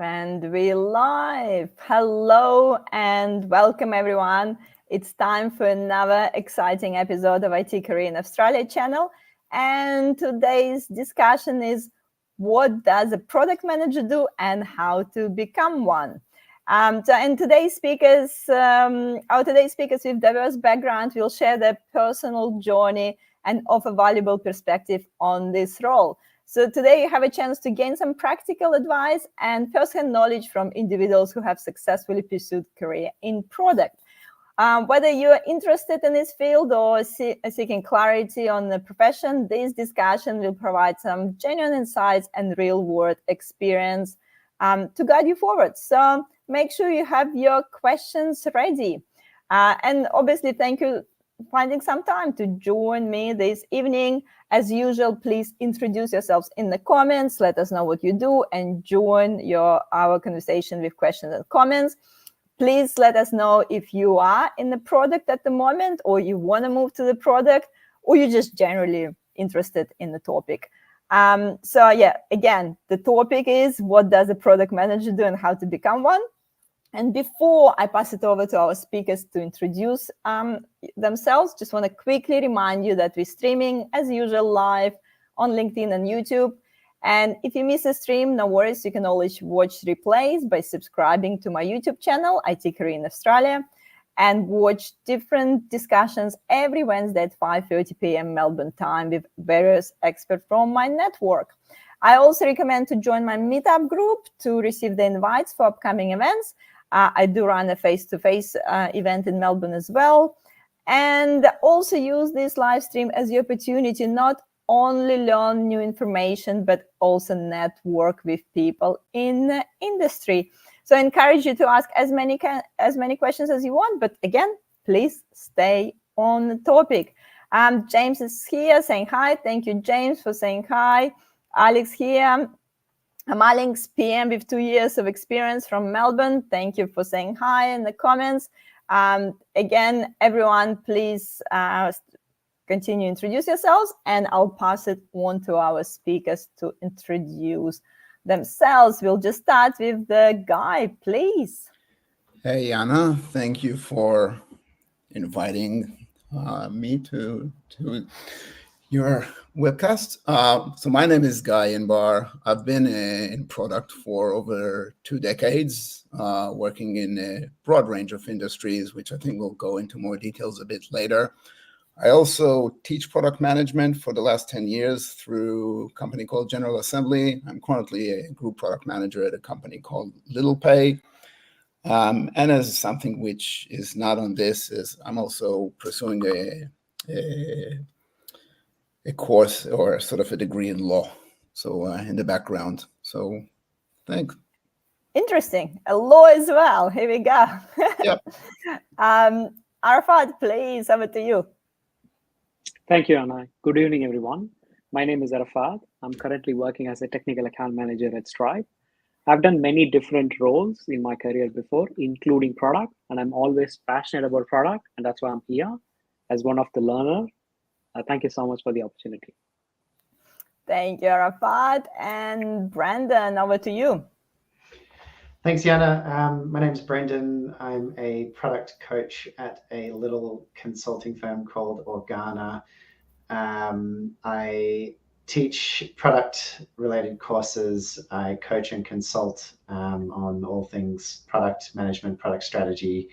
And we live. Hello and welcome everyone. It's time for another exciting episode of IT Career in Australia channel. And today's discussion is what does a product manager do and how to become one. And today's speakers, our today's speakers with diverse background will share their personal journey and offer valuable perspective on this role. So today you have a chance to gain some practical advice and first-hand knowledge from individuals who have successfully pursued career in product. Whether you're interested in this field or seeking clarity on the profession, this discussion will provide some genuine insights and real-world experience to guide you forward. So make sure you have your questions ready. And obviously, thank you for finding some time to join me this evening. As usual, please introduce yourselves in the comments. Let us know what you do and join our conversation with questions and comments. Please let us know if you are in the product at the moment or you want to move to the product or you're just generally interested in the topic. Again, the topic is what does a product manager do and how to become one. And before I pass it over to our speakers to introduce themselves, just want to quickly remind you that we're streaming, as usual, live on LinkedIn and YouTube. And if you miss a stream, no worries. You can always watch replays by subscribing to my YouTube channel, IT Career in Australia, and watch different discussions every Wednesday at 5:30 p.m. Melbourne time with various experts from my network. I also recommend to join my meetup group to receive the invites for upcoming events. I do run a face-to-face event in Melbourne as well. And also use this live stream as the opportunity not only learn new information, but also network with people in the industry. So I encourage you to ask as many questions as you want. But again, please stay on the topic. James is here saying hi. Thank you, James, for saying hi. Alex here. I'm Alex, PM with 2 years of experience from Melbourne. Thank you for saying hi in the comments. Again, everyone, please continue to introduce yourselves, and I'll pass it on to our speakers to introduce themselves. We'll just start with the guy, please. Hey, Anna. Thank you for inviting me to your webcast. So my name is Guy Inbar. I've been in product for over 2 decades, working in a broad range of industries, which I think we'll go into more details a bit later. I also teach product management for the last 10 years through a company called General Assembly. I'm currently a group product manager at a company called Little Pay. And as something which is not on this, is I'm also pursuing a course or sort of a degree in law, so in the background. So thanks. Interesting. A law as well. Here we go. Yep. Arafath, please, over to you. Thank you, Anna. Good evening, everyone. My name is Arafath. I'm currently working as a technical account manager at Stripe. I've done many different roles in my career before, including product, and I'm always passionate about product, and that's why I'm here as one of the learners. Thank you so much for the opportunity. Thank you, Arafath. And Brandon, over to you. Thanks, Yana. My name is Brendan. I'm a product coach at a little consulting firm called Organa. I teach product-related courses. I coach and consult on all things product management, product strategy,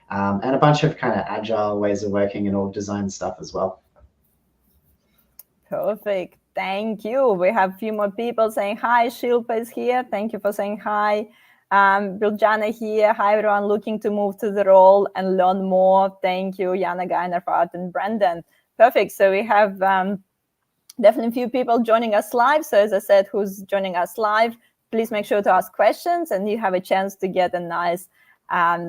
and a bunch of kind of agile ways of working and org design stuff as well. Perfect. Thank you. We have a few more people saying hi. Shilpa is here. Thank you for saying hi. Biljana here. Hi, everyone looking to move to the role and learn more. Thank you, Yana, Gainarfart, and Brendan. Perfect. So we have definitely a few people joining us live. So as I said, who's joining us live, please make sure to ask questions and you have a chance to get a nice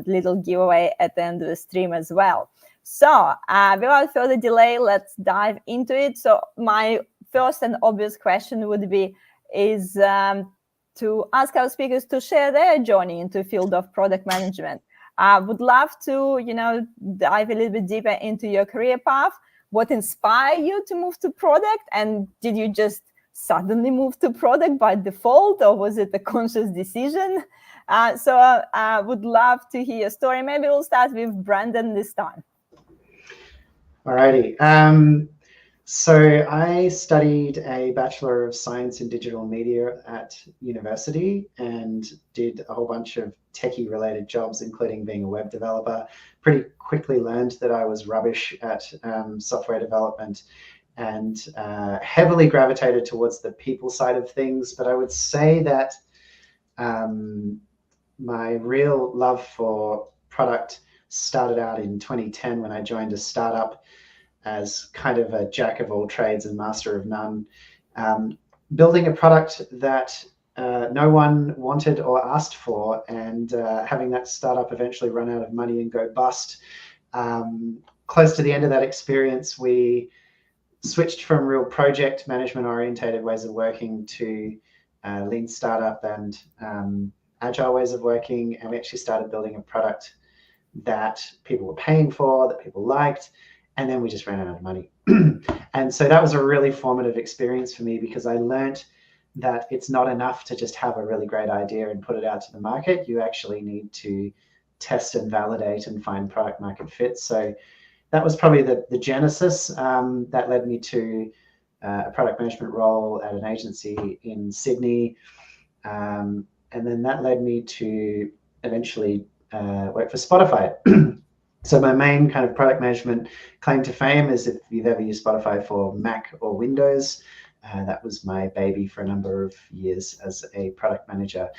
little giveaway at the end of the stream as well. So without further delay, let's dive into it. So my first and obvious question would be to ask our speakers to share their journey into the field of product management. I would love to, dive a little bit deeper into your career path. What inspired you to move to product? And did you just suddenly move to product by default, or was it a conscious decision? So I would love to hear your story. Maybe we'll start with Brandon this time. Alrighty. So I studied a Bachelor of Science in Digital Media at university and did a whole bunch of techie related jobs, including being a web developer. Pretty quickly learned that I was rubbish at software development and heavily gravitated towards the people side of things. But I would say that my real love for product started out in 2010 when I joined a startup as kind of a jack of all trades and master of none, building a product that no one wanted or asked for, and having that startup eventually run out of money and go bust. Close to the end of that experience, we switched from real project management orientated ways of working to lean startup and agile ways of working, and we actually started building a product that people were paying for, that people liked, and then we just ran out of money. And so that was a really formative experience for me, because I learned that it's not enough to just have a really great idea and put it out to the market. You actually need to test and validate and find product market fit. So that was probably the genesis that led me to a product management role at an agency in Sydney. And then that led me to eventually work for Spotify. So my main kind of product management claim to fame is if you've ever used Spotify for Mac or Windows. That was my baby for a number of years as a product manager.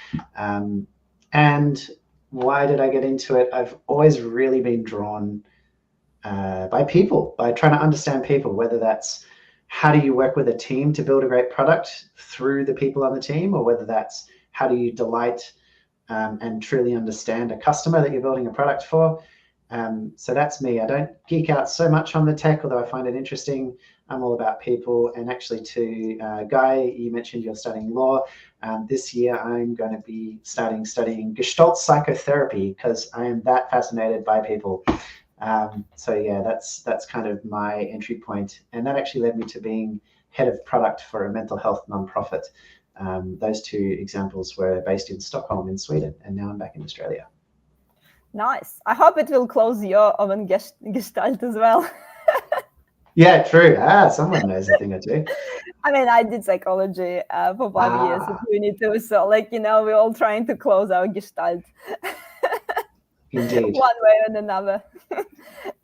And why did I get into it? I've always really been drawn by people, by trying to understand people, whether that's how do you work with a team to build a great product through the people on the team, or whether that's how do you delight and truly understand a customer that you're building a product for. So that's me. I don't geek out so much on the tech, although I find it interesting. I'm all about people. And actually to Guy, you mentioned you're studying law. This year I'm going to be studying Gestalt psychotherapy, because I am that fascinated by people. So yeah, that's kind of my entry point. And that actually led me to being head of product for a mental health nonprofit. Those two examples were based in Stockholm in Sweden, and now I'm back in Australia. Nice. I hope it will close your own gestalt as well. Yeah, true. Someone knows a thing or two. I mean, I did psychology for 5 years at uni too, so we're all trying to close our gestalt. Indeed. One way or another.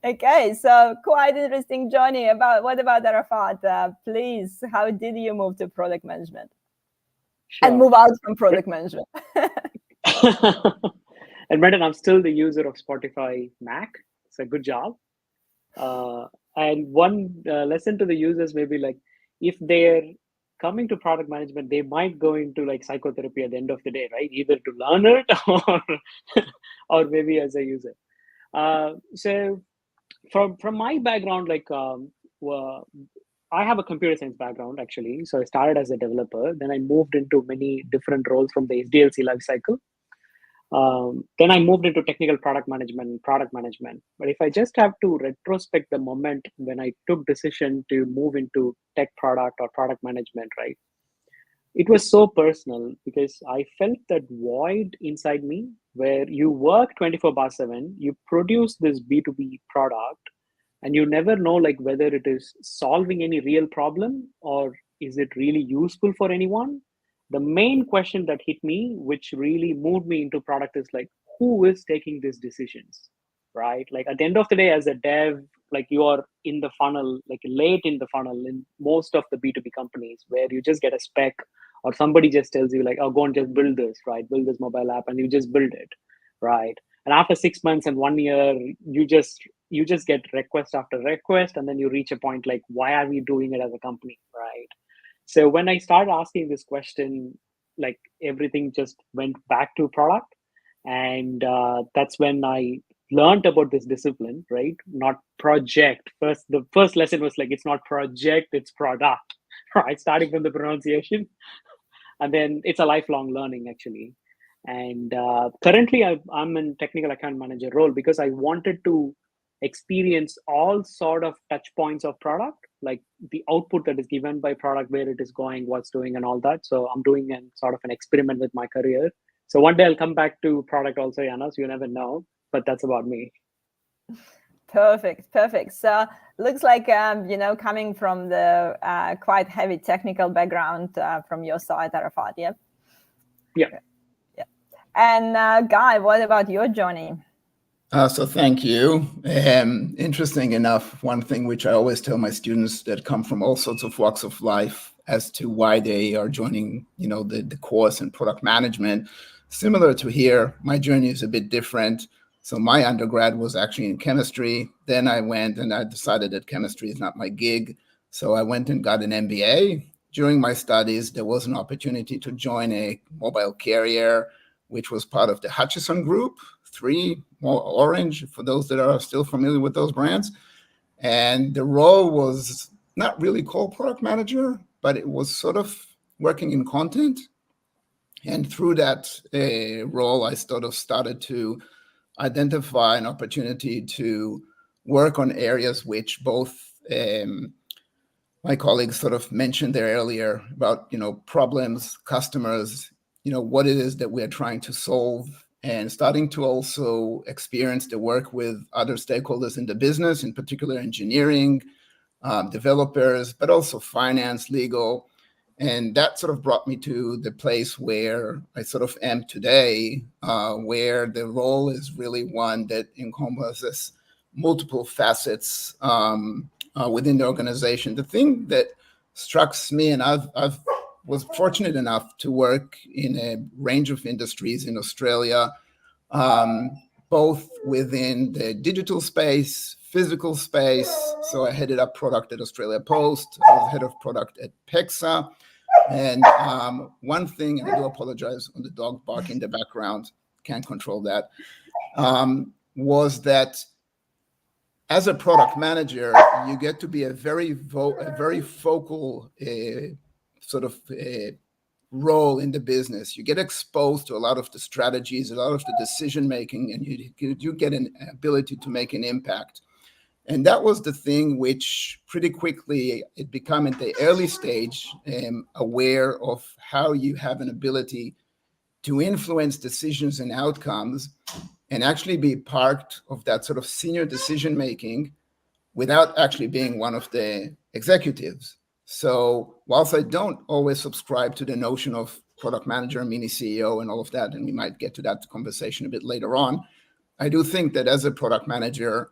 Okay, so quite interesting journey. What about Arafath? Please, how did you move to product management? Sure. And move out from product management? And Brendan, I'm still the user of Spotify Mac. It's a good job. And one lesson to the users may be like, if they're coming to product management, they might go into like psychotherapy at the end of the day, right? Either to learn it or maybe as a user. So from my background, I have a computer science background actually. So I started as a developer, then I moved into many different roles from the SDLC lifecycle. Then I moved into technical product management. But if I just have to retrospect the moment when I took decision to move into tech product or product management, right? It was so personal, because I felt that void inside me where you work 24/7, you produce this B2B product, and you never know like whether it is solving any real problem or is it really useful for anyone. The main question that hit me, which really moved me into product, is like, who is taking these decisions, right? Like at the end of the day, as a dev, like you are in the funnel, like late in the funnel in most of the B2B companies, where you just get a spec or somebody just tells you like, oh, go and just build this, right? Build this mobile app, and you just build it, right? And after 6 months and 1 year, you just get request after request, and then you reach a point like, why are we doing it as a company, right? So when I started asking this question, like everything just went back to product. And that's when I learned about this discipline, right? Not project. The first lesson was like, it's not project, it's product, right? Starting from the pronunciation. And then it's a lifelong learning actually. And currently I'm in technical account manager role because I wanted to experience all sort of touch points of product like the output that is given by product, where it is going, what's doing, and all that. So I'm doing an sort of an experiment with my career. So one day I'll come back to product also, Yana, so you never know, but that's about me. Perfect. So looks like, coming from the quite heavy technical background from your side, Arafath, yeah? Yeah. And Guy, what about your journey? So thank you. Interesting enough, one thing which I always tell my students that come from all sorts of walks of life as to why they are joining, the course in product management, similar to here, my journey is a bit different. So my undergrad was actually in chemistry. Then I went and I decided that chemistry is not my gig. So I went and got an MBA. During my studies, there was an opportunity to join a mobile carrier, which was part of the Hutchison Group, 3, more Orange, for those that are still familiar with those brands. And the role was not really called product manager, but it was sort of working in content. And through that role, I sort of started to identify an opportunity to work on areas which both my colleagues sort of mentioned there earlier about, problems, customers, what it is that we're trying to solve, and starting to also experience the work with other stakeholders in the business, in particular engineering, developers, but also finance, legal. And that sort of brought me to the place where I sort of am today, where the role is really one that encompasses multiple facets within the organization. The thing that strikes me, and I've was fortunate enough to work in a range of industries in Australia, both within the digital space, physical space. So I headed up product at Australia Post. I was head of product at PEXA. And one thing, and I do apologize on the dog bark in the background, can't control that, was that as a product manager, you get to be a very focal sort of role in the business. You get exposed to a lot of the strategies, a lot of the decision making, and you get an ability to make an impact. And that was the thing which pretty quickly it became at the early stage aware of how you have an ability to influence decisions and outcomes and actually be part of that sort of senior decision making without actually being one of the executives. So whilst I don't always subscribe to the notion of product manager, mini CEO, and all of that, and we might get to that conversation a bit later on, I do think that as a product manager,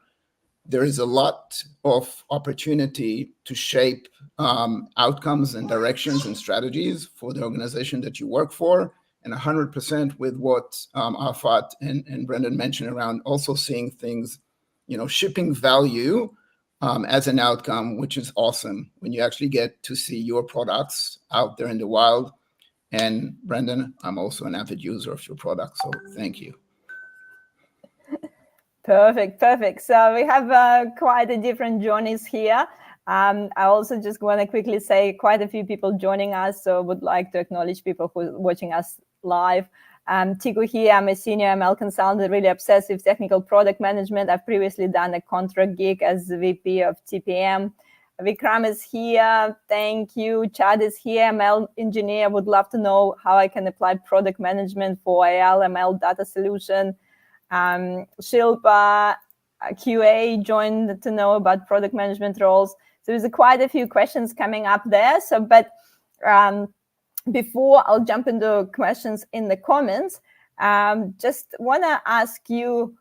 there is a lot of opportunity to shape outcomes and directions and strategies for the organization that you work for. And 100% with what Arafath and Brendan mentioned around also seeing things, shipping value as an outcome, which is awesome when you actually get to see your products out there in the wild. And Brendan, I'm also an avid user of your product, so thank you. Perfect. So we have quite a different journeys here. I also just want to quickly say quite a few people joining us, so would like to acknowledge people who are watching us live. Tiku here, I'm a senior ML consultant, really obsessed with technical product management. I've previously done a contract gig as VP of TPM. Vikram is here, thank you. Chad is here, ML engineer, would love to know how I can apply product management for AL ML data solution. Shilpa, QA joined to know about product management roles. So there's quite a few questions coming up there. So, but before I'll jump into questions in the comments, just want to ask you,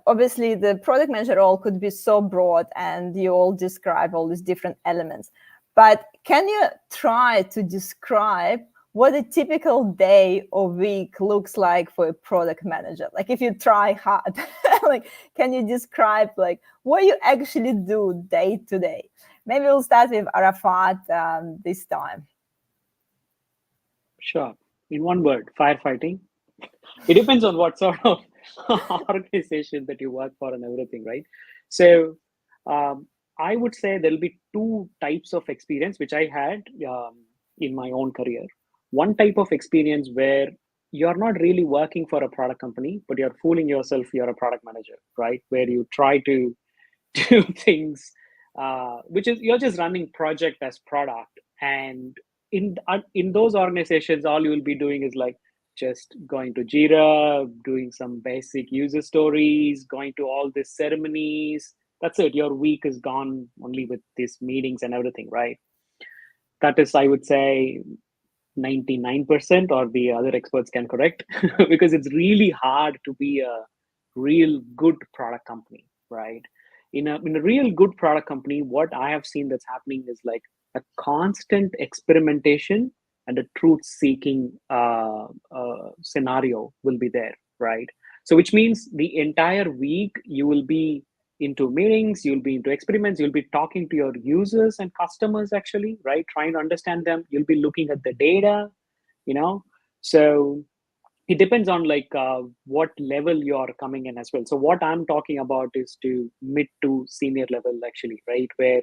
obviously the product manager role could be so broad and you all describe all these different elements, but can you try to describe what a typical day or week looks like for a product manager? Like if you try hard, like, can you describe like what you actually do day to day? Maybe we'll start with Arafath this time. Sure. In one word, firefighting. It depends on what sort of organization that you work for and everything, right? So I would say there'll be 2 types of experience which I had in my own career. One type of experience where you're not really working for a product company, but you're fooling yourself you're a product manager, right? Where you try to do things which is you're just running project as product. And in those organizations, all you will be doing is like just going to Jira, doing some basic user stories, going to all these ceremonies. That's it. Your week is gone only with these meetings and everything, right? That is, I would say, 99%, or the other experts can correct, because it's really hard to be a real good product company, right? In a real good product company, what I have seen that's happening is like a constant experimentation and a truth seeking scenario will be there, right? So which means the entire week you will be into meetings, you'll be into experiments, you'll be talking to your users and customers, actually, right? Trying to understand them. You'll be looking at the data, so it depends on like what level you're coming in as well. So what I'm talking about is to mid to senior level, actually, right? Where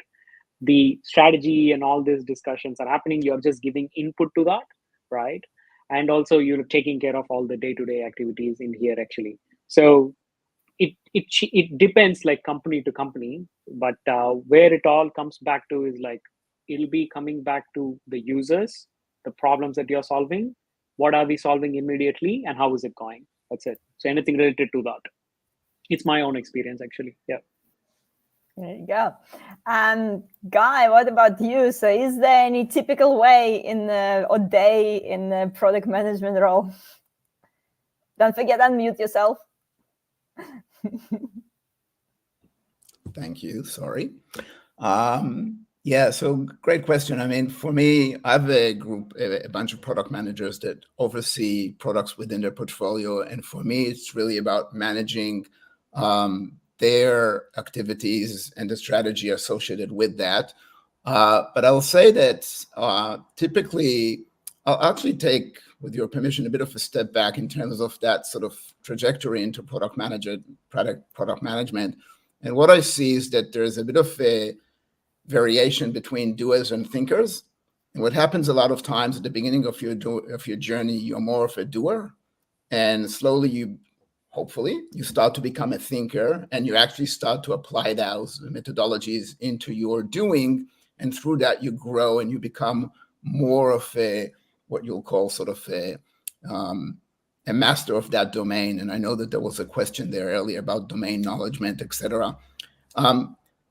the strategy and all these discussions are happening, you're just giving input to that, right? And also you're taking care of all the day-to-day activities in here, actually. So it depends like company to company, but where it all comes back to is like it'll be coming back to the users, the problems that you're solving, what are we solving immediately, and how is it going. That's it. So anything related to that. It's my own experience, actually. Yeah. There you go. Guy, what about you? So is there any typical way or day in the product management role? Don't forget, unmute yourself. Thank you. Sorry. Yeah, so great question. I mean, for me, I have a bunch of product managers that oversee products within their portfolio. And for me, it's really about managing their activities and the strategy associated with that. But I'll say that typically, I'll actually take, with your permission, a bit of a step back in terms of that sort of trajectory into product management. And what I see is that there's a bit of a variation between doers and thinkers. And what happens a lot of times at the beginning of your journey, you're more of a doer, and slowly hopefully you start to become a thinker, and you actually start to apply those methodologies into your doing. And through that, you grow and you become more of what you'll call sort of a master of that domain. And I know that there was a question there earlier about domain knowledgement, etc.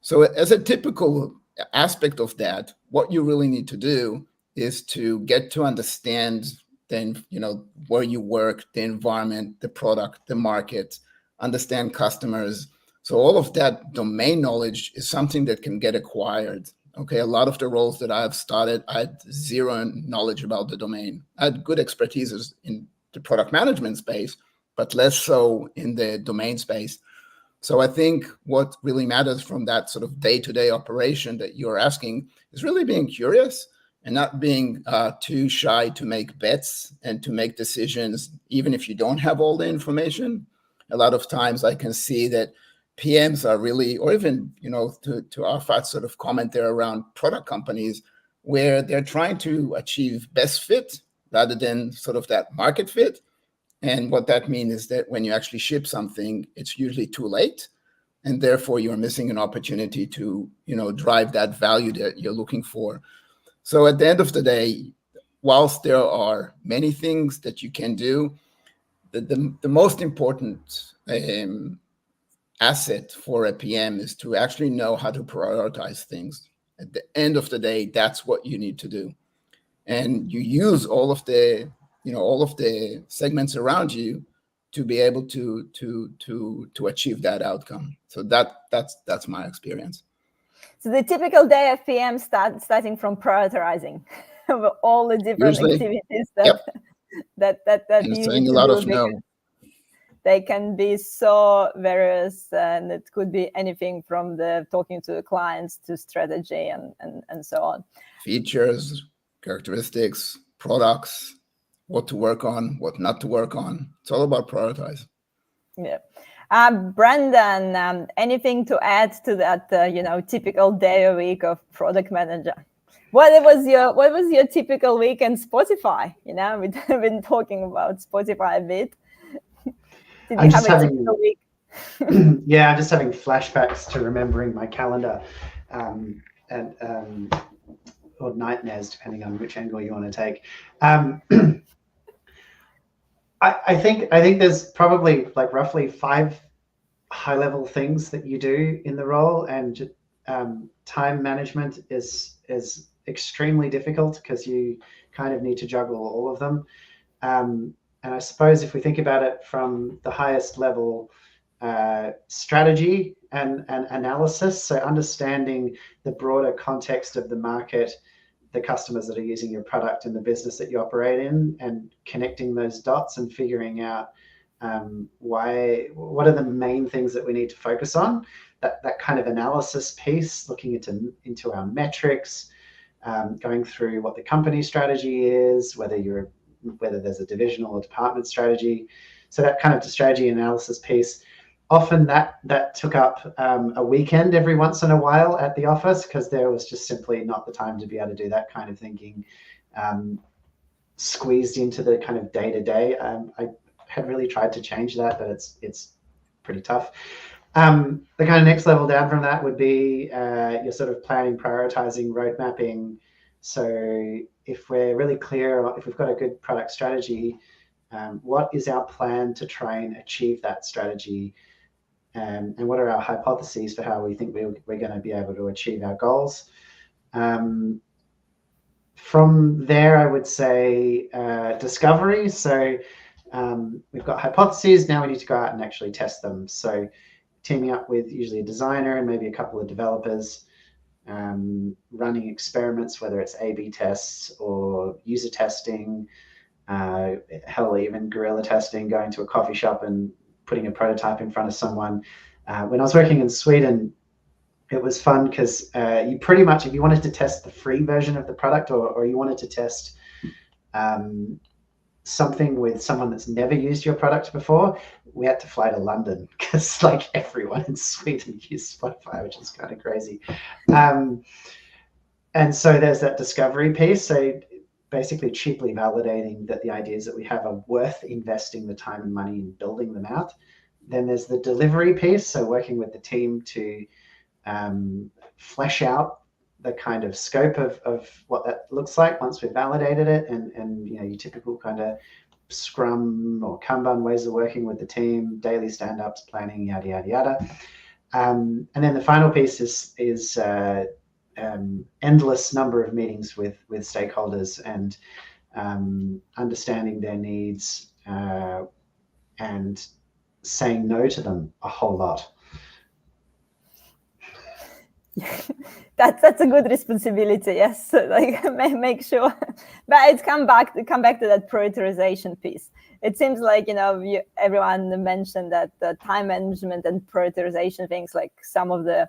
So as a typical aspect of that, what you really need to do is to get to understand then, where you work, the environment, the product, the market, understand customers. So all of that domain knowledge is something that can get acquired. Okay, a lot of the roles that I've started, I had zero knowledge about the domain. I had good expertise in the product management space, but less so in the domain space. So I think what really matters from that sort of day-to-day operation that you're asking is really being curious and not being too shy to make bets and to make decisions, even if you don't have all the information. A lot of times I can see that PMs are really, or even, to Arafath's sort of comment there around product companies, where they're trying to achieve best fit rather than sort of that market fit. And what that means is that when you actually ship something, it's usually too late. And therefore, you're missing an opportunity to, drive that value that you're looking for. So at the end of the day, whilst there are many things that you can do, the most important asset for a PM is to actually know how to prioritize things. At the end of the day, that's what you need to do. And you use all of the segments around you to be able to achieve that outcome. So that's my experience. So the typical day of PM starting from prioritizing all the different activities that you need to a lot do. Of no. They can be so various, and it could be anything from the talking to the clients to strategy and so on. Features, characteristics, products, what to work on, what not to work on. It's all about prioritize. Yeah. Brendan, anything to add to that, typical day a week of product manager? What was your typical week in Spotify? We've been talking about Spotify a bit. Did you have a typical week? Yeah, I'm just having flashbacks to remembering my calendar. or nightmares, depending on which angle you want to take. I think there's probably like roughly 5 high-level things that you do in the role, and time management is extremely difficult because you kind of need to juggle all of them. And I suppose if we think about it from the highest level, strategy and analysis, so understanding the broader context of the market, the customers that are using your product and the business that you operate in, and connecting those dots and figuring out what are the main things that we need to focus on. That kind of analysis piece, looking into our metrics, going through what the company strategy is, whether there's a divisional or department strategy. So that kind of strategy analysis piece, often that took up a weekend every once in a while at the office, because there was just simply not the time to be able to do that kind of thinking squeezed into the kind of day-to-day. I had really tried to change that, but it's pretty tough. The kind of next level down from that would be your sort of planning, prioritizing, road mapping. So if we're really clear, if we've got a good product strategy, what is our plan to try and achieve that strategy? And what are our hypotheses for how we think we're going to be able to achieve our goals? From there, I would say discovery. So we've got hypotheses, now we need to go out and actually test them. So teaming up with usually a designer and maybe a couple of developers, running experiments, whether it's A/B tests or user testing, hell, even guerrilla testing, going to a coffee shop and putting a prototype in front of someone. When I was working in Sweden, it was fun because you pretty much, if you wanted to test the free version of the product, or you wanted to test something with someone that's never used your product before, we had to fly to London because like everyone in Sweden used Spotify, which is kind of crazy. And so there's that discovery piece. So basically cheaply validating that the ideas that we have are worth investing the time and money in building them out. Then there's the delivery piece. So working with the team to flesh out the kind of scope of what that looks like once we've validated it, and you know, your typical kind of Scrum or Kanban ways of working with the team, daily stand-ups, planning, yada, yada, yada. And then the final piece is endless number of meetings with stakeholders and understanding their needs and saying no to them a whole lot. That's a good responsibility. Yes, like make sure, but it's come back to that prioritization piece. It seems like, you know, everyone mentioned that the time management and prioritization things, like some of the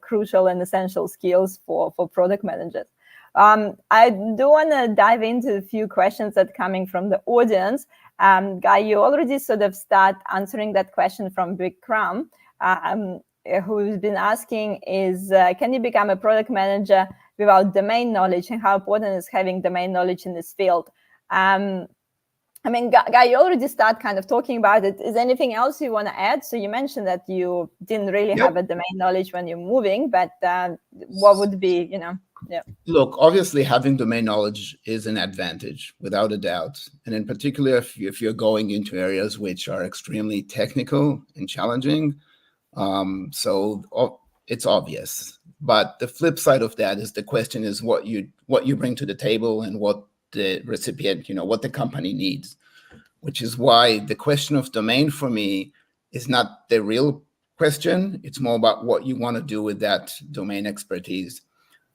crucial and essential skills for product managers. I do want to dive into a few questions that are coming from the audience. Guy, you already sort of start answering that question from Vikram, who's been asking is, can you become a product manager without domain knowledge, and how important is having domain knowledge in this field? I mean, Guy, you already start kind of talking about it. Is there anything else you want to add? So you mentioned that you didn't really have a domain knowledge when you're moving, but what would be, you know? Yeah. Look, obviously having domain knowledge is an advantage, without a doubt. And in particular, if you're going into areas which are extremely technical and challenging, so it's obvious. But the flip side of that is the question is what you bring to the table and what the recipient, you know, what the company needs, which is why the question of domain for me is not the real question. It's more about what you want to do with that domain expertise.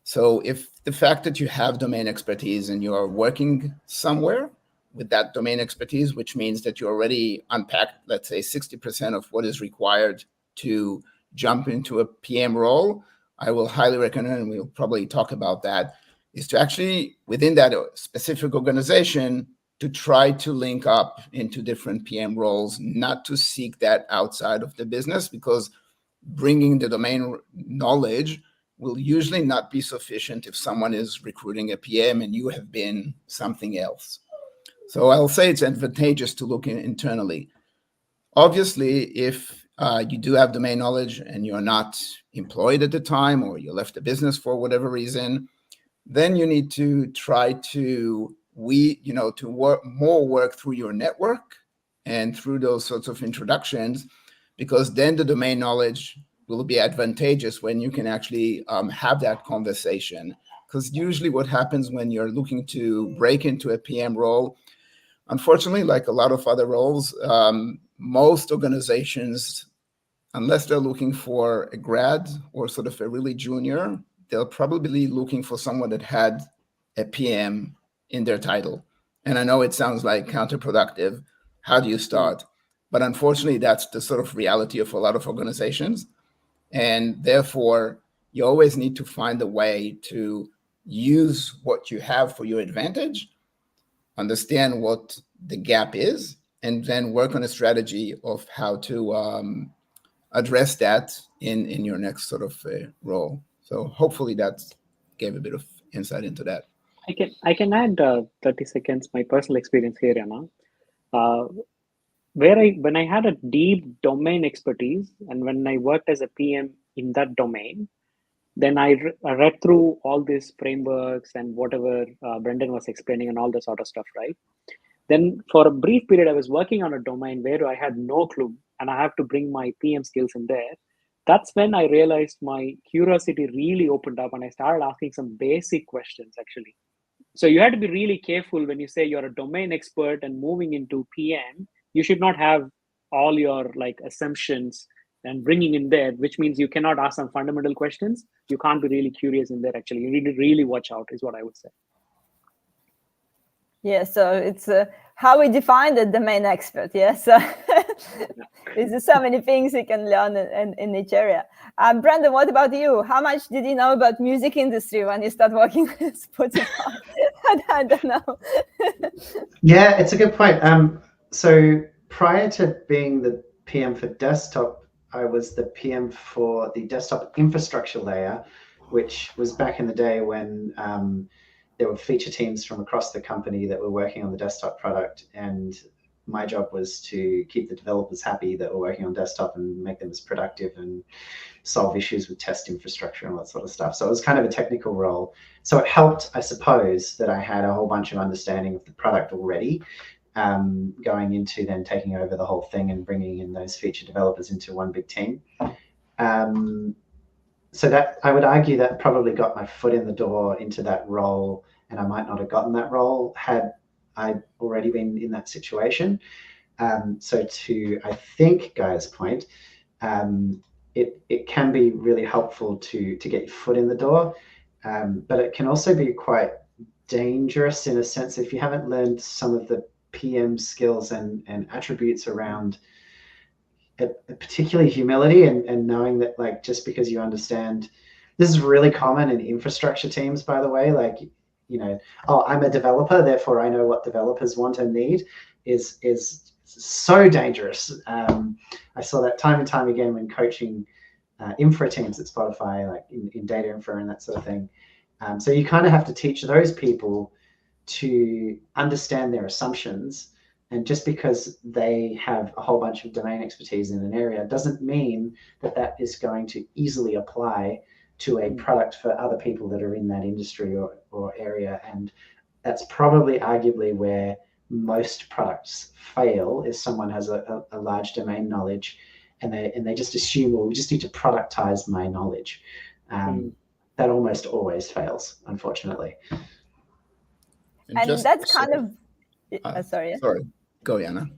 So if the fact that you have domain expertise and you are working somewhere with that domain expertise, which means that you already unpacked, let's say 60% of what is required to jump into a PM role, I will highly recommend, and we'll probably talk about that, is to actually, within that specific organization, to try to link up into different PM roles, not to seek that outside of the business, because bringing the domain knowledge will usually not be sufficient if someone is recruiting a PM and you have been something else. So I'll say it's advantageous to look internally. Obviously, if you do have domain knowledge and you're not employed at the time, or you left the business for whatever reason, then you need to try to work through your network and through those sorts of introductions, because then the domain knowledge will be advantageous when you can actually have that conversation. Because usually what happens when you're looking to break into a PM role, unfortunately, like a lot of other roles, most organizations, unless they're looking for a grad or sort of a really junior, they're probably looking for someone that had a PM in their title. And I know it sounds like counterproductive. How do you start? But unfortunately, that's the sort of reality of a lot of organizations. And therefore, you always need to find a way to use what you have for your advantage, understand what the gap is, and then work on a strategy of how to address that in your next sort of role. So hopefully that gave a bit of insight into that. I can add 30 seconds my personal experience here, Anna. When I had a deep domain expertise and when I worked as a PM in that domain, then I read through all these frameworks and whatever Brendan was explaining and all this sort of stuff, right? Then for a brief period, I was working on a domain where I had no clue and I have to bring my PM skills in there. That's when I realized my curiosity really opened up and I started asking some basic questions actually. So you have to be really careful when you say you're a domain expert and moving into PM. You should not have all your like assumptions and bringing in there, which means you cannot ask some fundamental questions. You can't be really curious in there actually. You need to really watch out is what I would say. Yeah, so it's how we define the domain expert. Yeah, so there's so many things you can learn in each area. Brendan, what about you? How much did you know about music industry when you start working with Spotify? I don't know. Yeah, it's a good point. So prior to being the PM for desktop, I was the PM for the desktop infrastructure layer, which was back in the day when there were feature teams from across the company that were working on the desktop product. And my job was to keep the developers happy that were working on desktop and make them as productive and solve issues with test infrastructure and all that sort of stuff. So it was kind of a technical role. So it helped, I suppose, that I had a whole bunch of understanding of the product already, going into then taking over the whole thing and bringing in those feature developers into one big team. So that I would argue that probably got my foot in the door into that role, and I might not have gotten that role had I already been in that situation. So to, I think, Guy's point, it can be really helpful to get your foot in the door, but it can also be quite dangerous in a sense if you haven't learned some of the PM skills and attributes around particularly humility and knowing that, like, just because you understand, this is really common in infrastructure teams, by the way, like, you know, oh, I'm a developer, therefore I know what developers want and need, is so dangerous. I saw that time and time again when coaching infra teams at Spotify, like in data infra and that sort of thing. So you kind of have to teach those people to understand their assumptions. And just because they have a whole bunch of domain expertise in an area doesn't mean that that is going to easily apply to a product for other people that are in that industry or area. And that's probably arguably where most products fail, is someone has a large domain knowledge and they just assume, well, we just need to productize my knowledge. That almost always fails, unfortunately. And that's kind of... sorry. Sorry. Go, Yana.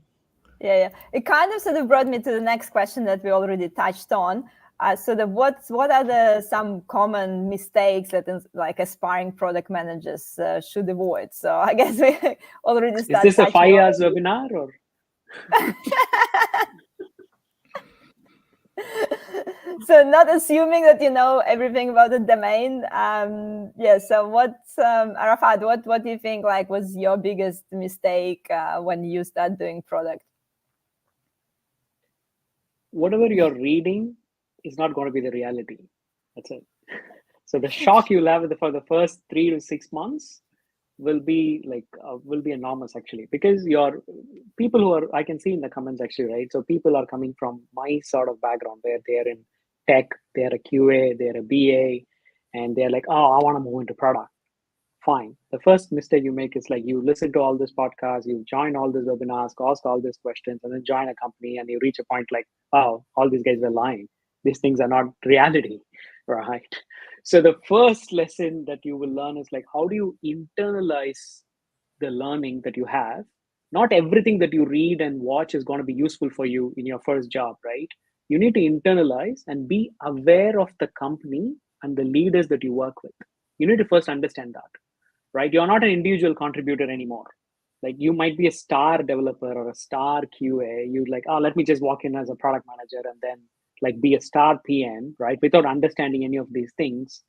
Yeah. It kind of sort of brought me to the next question that we already touched on. What are some common mistakes that like aspiring product managers should avoid? So I guess we already started. Is this a 5 hours webinar or? So not assuming that you know everything about the domain. So what's Arafath, what do you think like was your biggest mistake when you start doing product? Whatever you're reading is not going to be the reality. That's it. So the shock you'll have for the first 3 to 6 months will be enormous actually, because your people who are, I can see in the comments actually, right? So people are coming from my sort of background where they're in tech, they're a QA, they're a BA, and they're like, oh, I want to move into product. Fine. The first mistake you make is like you listen to all this podcast, you join all these webinars, ask all these questions, and then join a company and you reach a point like, oh, all these guys were lying. These things are not reality, right? So the first lesson that you will learn is like, how do you internalize the learning that you have? Not everything that you read and watch is going to be useful for you in your first job, right? You need to internalize and be aware of the company and the leaders that you work with. You need to first understand that, right? You're not an individual contributor anymore. Like you might be a star developer or a star QA. You like, oh, let me just walk in as a product manager and then like be a star PM, right? Without understanding any of these things,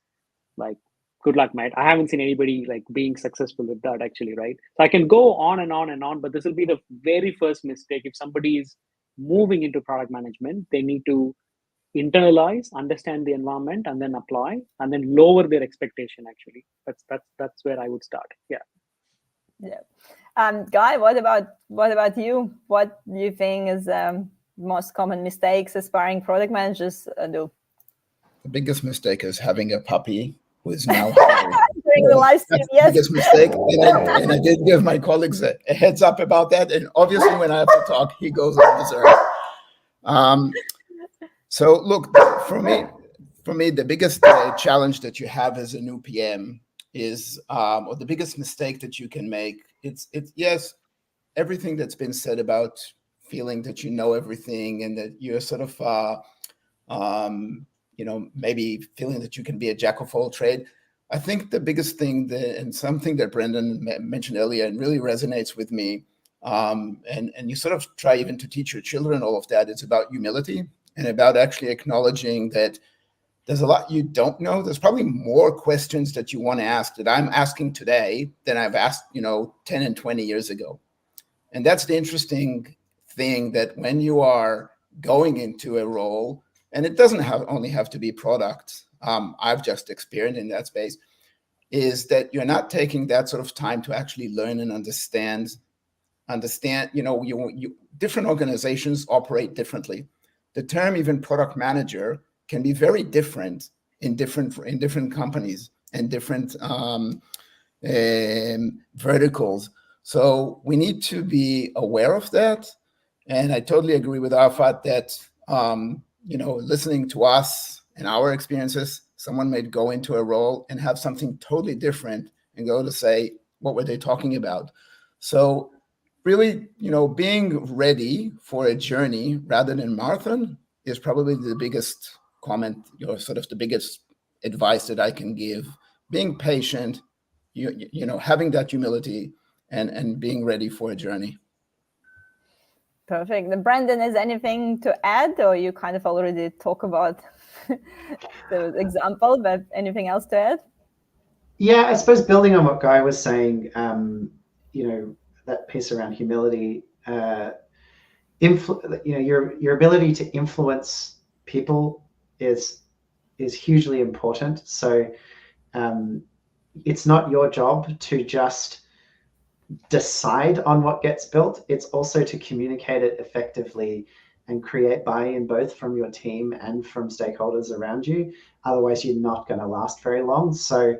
like good luck, mate. I haven't seen anybody like being successful with that actually, right? So I can go on and on and on, but this will be the very first mistake. If somebody is moving into product management, they need to internalize, understand the environment, and then apply, and then lower their expectation actually. That's where I would start. Guy, what about you? What do you think is most common mistakes aspiring product managers do? The biggest mistake is having a puppy who is now during the live stream. Yes, the biggest mistake. And I did give my colleagues a heads up about that. And obviously, when I have to talk, he goes on dessert. So look, for me, the biggest challenge that you have as a new PM is, or the biggest mistake that you can make. It's yes, everything that's been said about feeling that you know everything and that you're sort of, maybe feeling that you can be a jack of all trade. I think the biggest thing and something that Brendan mentioned earlier and really resonates with me, and you sort of try even to teach your children all of that, it's about humility and about actually acknowledging that there's a lot you don't know. There's probably more questions that you want to ask that I'm asking today than I've asked, 10 and 20 years ago. And that's the interesting thing, that when you are going into a role, and it doesn't only have to be product, I've just experienced in that space, is that you're not taking that sort of time to actually learn and understand, different organizations operate differently. The term even product manager can be very different in different companies and different verticals. So we need to be aware of that. And I totally agree with Arafath that, listening to us and our experiences, someone may go into a role and have something totally different and go to say, what were they talking about? So really, being ready for a journey rather than marathon is probably the biggest comment, sort of the biggest advice that I can give. Being patient, having that humility and being ready for a journey. Perfect. Then Brendan, is anything to add, or you kind of already talk about the example, but anything else to add? Yeah, I suppose building on what Guy was saying, that piece around humility, your ability to influence people is hugely important. So it's not your job to just decide on what gets built. It's also to communicate it effectively and create buy-in both from your team and from stakeholders around you. Otherwise, you're not going to last very long. So,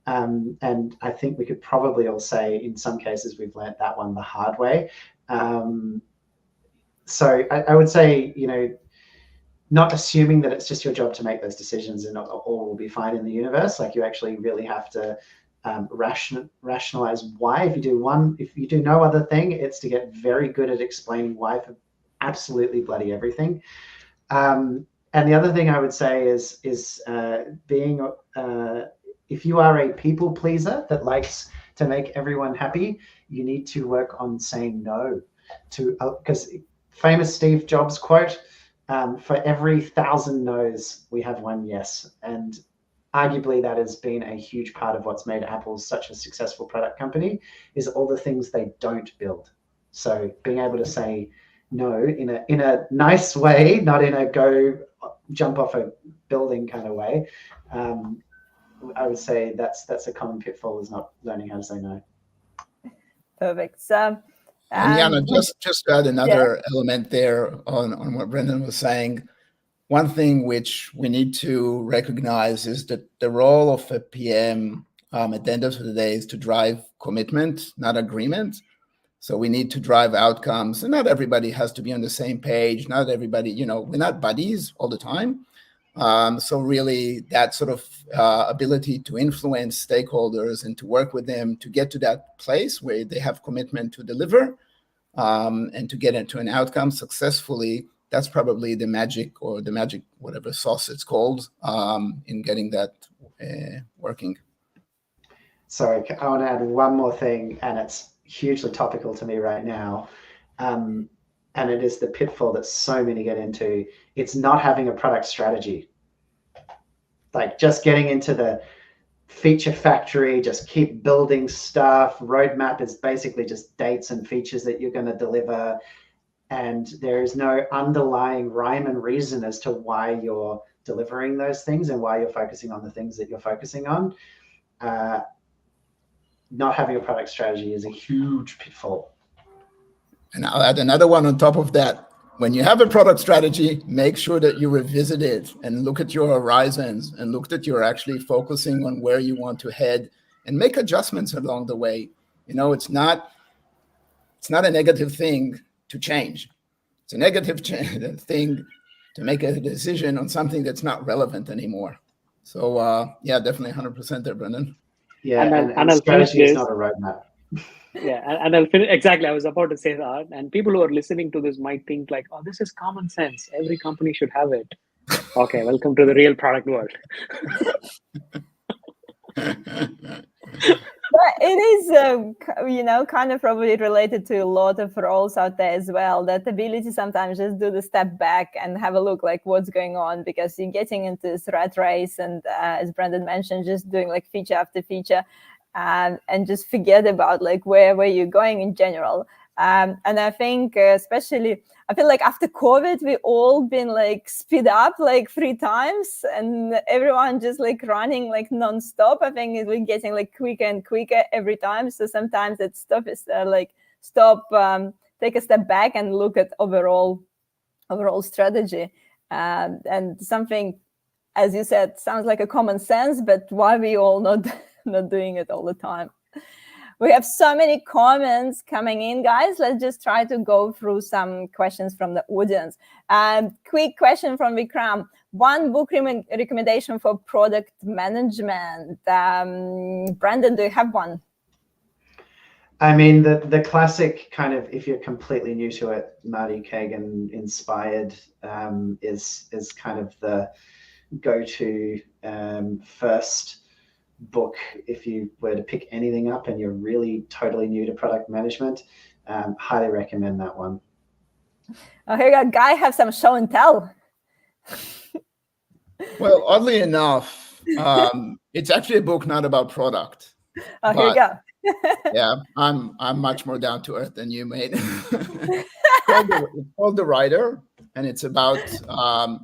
and I think we could probably all say in some cases we've learned that one the hard way. So I would say, not assuming that it's just your job to make those decisions and all will be fine in the universe. Like you actually really have to rationalize why. If you do no other thing, it's to get very good at explaining why for absolutely bloody everything. And the other thing I would say is being, if you are a people pleaser that likes to make everyone happy, you need to work on saying no to, because famous Steve Jobs quote, for every 1,000 no's, we have one yes. And arguably that has been a huge part of what's made Apple such a successful product company, is all the things they don't build. So being able to say no in a nice way, not in a go jump off a building kind of way. I would say that's a common pitfall, is not learning how to say no. Perfect. So, And Jana, just to add another element there on what Brendan was saying, one thing which we need to recognize is that the role of a PM at the end of the day is to drive commitment, not agreement. So we need to drive outcomes, and not everybody has to be on the same page. Not everybody, we're not buddies all the time. So really that sort of ability to influence stakeholders and to work with them to get to that place where they have commitment to deliver and to get into an outcome successfully, that's probably the magic whatever sauce it's called in getting that working. Sorry, I want to add one more thing, and it's hugely topical to me right now. And it is the pitfall that so many get into. It's not having a product strategy. Like just getting into the feature factory, just keep building stuff. Roadmap is basically just dates and features that you're going to deliver. And there is no underlying rhyme and reason as to why you're delivering those things and why you're focusing on the things that you're focusing on. Not having a product strategy is a huge pitfall. And I'll add another one on top of that. When you have a product strategy, make sure that you revisit it and look at your horizons and look that you're actually focusing on where you want to head and make adjustments along the way. It's not a negative thing to change. It's a negative thing to make a decision on something that's not relevant anymore. So definitely 100% there, Brendan. Yeah, and strategy is not a roadmap. Yeah, and I'll finish. Exactly, I was about to say that. And people who are listening to this might think like, oh, this is common sense. Every company should have it. Okay, welcome to the real product world. But it is, kind of probably related to a lot of roles out there as well. That ability sometimes just do the step back and have a look like what's going on, because you're getting into this rat race. And as Brendan mentioned, just doing like feature after feature and just forget about like where you're going in general. And I think especially, I feel like after COVID, we all been like speed up like 3 times and everyone just like running like nonstop. I think we're getting like quicker and quicker every time. So sometimes that stuff is take a step back and look at overall strategy. And something, as you said, sounds like a common sense, but why we all not doing it all the time? We have so many comments coming in, guys. Let's just try to go through some questions from the audience. Quick question from Vikram. One book recommendation for product management. Brandon, do you have one? I mean, the classic kind of, if you're completely new to it, Marty Kagan inspired is kind of the go-to first book if you were to pick anything up and you're really totally new to product management. Highly recommend that one. Oh, here you go. Guy have some show and tell. Well, oddly enough, it's actually a book not about product. Oh, here you go. Yeah, I'm much more down to earth than you, mate. It's called The Rider, and it's about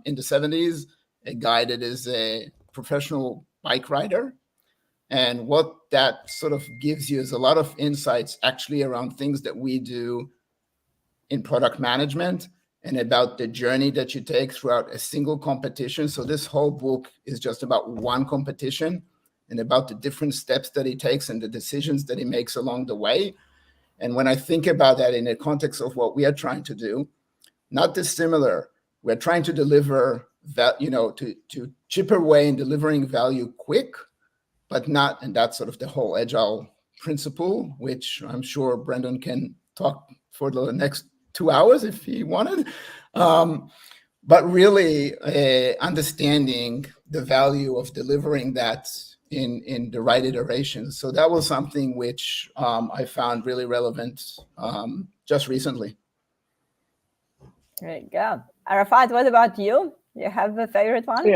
in the 70s, a guy that is a professional bike rider. And what that sort of gives you is a lot of insights actually around things that we do in product management and about the journey that you take throughout a single competition. So this whole book is just about one competition and about the different steps that he takes and the decisions that he makes along the way. And when I think about that in the context of what we are trying to do, not dissimilar, we're trying to deliver that, to chip away in delivering value quick, but not, and that's sort of the whole agile principle, which I'm sure Brendan can talk for the next 2 hours if he wanted. But really understanding the value of delivering that in the right iterations. So that was something which I found really relevant just recently. There you go. Arafath, what about you? You have a favorite one?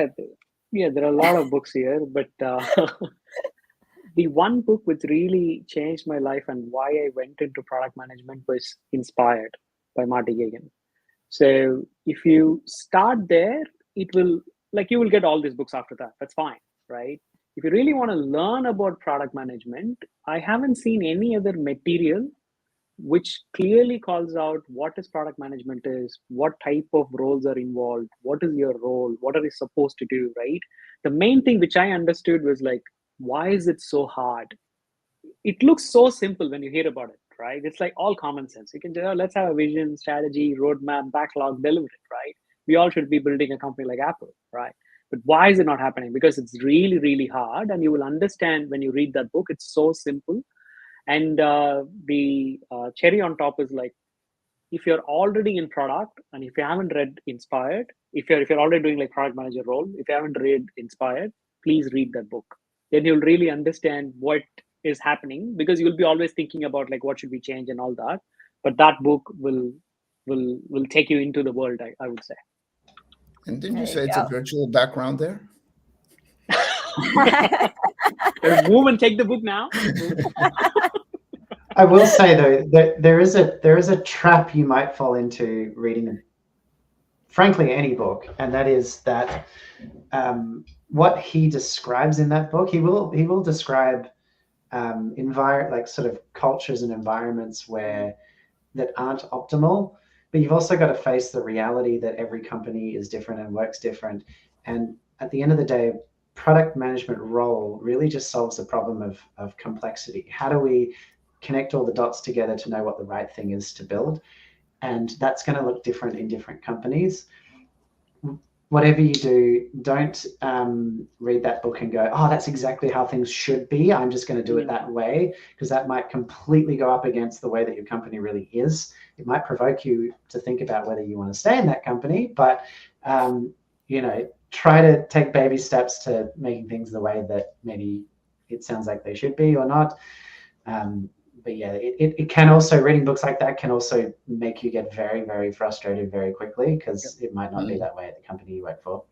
Yeah, there are a lot of books here, but the one book which really changed my life and why I went into product management was Inspired by Marty Kagan. So if you start there, you will get all these books after that. That's fine, right? If you really want to learn about product management, I haven't seen any other material which clearly calls out what is product management is, what type of roles are involved, what is your role, what are you supposed to do, right? The main thing which I understood was like, why is it so hard? It looks so simple when you hear about it, right? It's like all common sense. You can just, let's have a vision, strategy, roadmap, backlog, deliver it, right? We all should be building a company like Apple, right? But why is it not happening? Because it's really, really hard. And you will understand when you read that book, it's so simple. And the cherry on top is like, if you're already in product and if you haven't read Inspired, if you're already doing like product manager role, if you haven't read Inspired, please read that book. Then you'll really understand what is happening, because you'll be always thinking about like what should we change and all that. But that book will take you into the world, I would say. And didn't you say it's a virtual background there? Move and take the book now. I will say though that there is a trap you might fall into reading, frankly, any book, and that is that what he describes in that book, he will describe like sort of cultures and environments that aren't optimal, but you've also got to face the reality that every company is different and works different. And at the end of the day, product management role really just solves the problem of complexity. How do we connect all the dots together to know what the right thing is to build? And that's going to look different in different companies. Whatever you do, don't read that book and go, oh, that's exactly how things should be. I'm just going to do it that way, because that might completely go up against the way that your company really is. It might provoke you to think about whether you want to stay in that company, but try to take baby steps to making things the way that maybe it sounds like they should be or not. But yeah, it can also, reading books like that can also make you get very, very frustrated very quickly, because it might not be that way at the company you work for.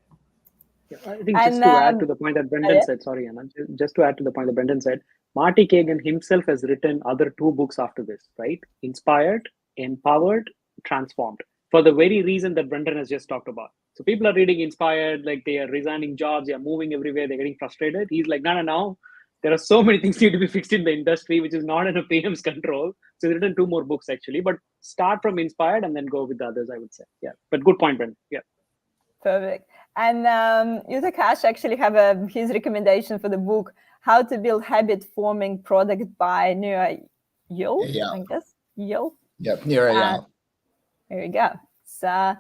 Yeah, I think just to add to the point that Brendan said, sorry, Anna, just to add to the point that Brendan said, Marty Kagan himself has written other 2 books after this, right? Inspired, Empowered, Transformed, for the very reason that Brendan has just talked about. So people are reading Inspired, like they are resigning jobs, they are moving everywhere, they're getting frustrated. He's like, no. There are so many things need to be fixed in the industry, which is not in a PM's control. So he's written 2 more books actually, but start from Inspired and then go with the others, I would say. Yeah, but good point, Brendan. Yeah. Perfect. And Yutakash actually have his recommendation for the book, How to Build Habit-Forming Product by Nir Eyal, I guess. Eyal? Yep, Nir Eyal. There you go. So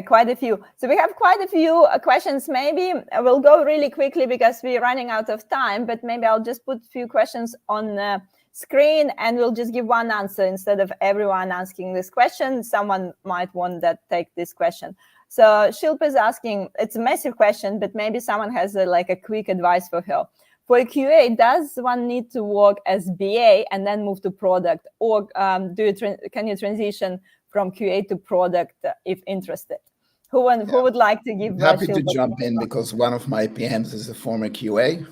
quite a few. So we have quite a few questions. Maybe we'll go really quickly because we're running out of time, but maybe I'll just put a few questions on the screen and we'll just give one answer instead of everyone asking this question. Someone might want that take this question. So Shilpa is asking, it's a massive question, but maybe someone has a quick advice for her. For a QA, does one need to work as BA and then move to product, or can you transition from QA to product if interested? Who would like to give? Happy to jump in, because one of my PMs is a former QA,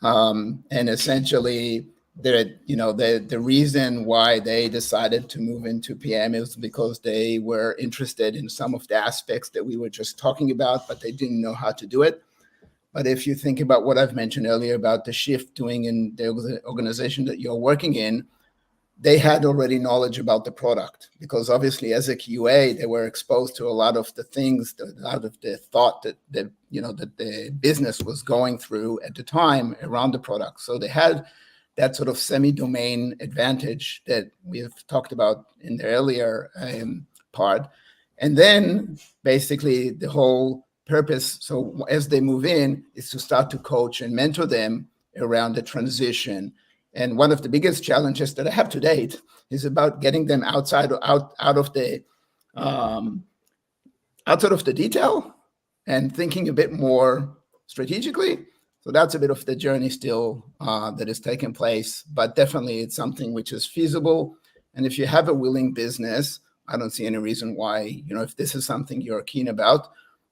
and essentially, the reason why they decided to move into PM is because they were interested in some of the aspects that we were just talking about, but they didn't know how to do it. But if you think about what I've mentioned earlier about the shift doing in the organization that you're working in, they had already knowledge about the product, because obviously as a QA, they were exposed to a lot of the things, a lot of the thought that the business was going through at the time around the product. So they had that sort of semi-domain advantage that we've talked about in the earlier part. And then basically the whole purpose, so as they move in, is to start to coach and mentor them around the transition. And one of the biggest challenges that I have to date is about getting them out of the detail and thinking a bit more strategically. So that's a bit of the journey still that is taking place, but definitely it's something which is feasible. And if you have a willing business, I don't see any reason why, if this is something you're keen about,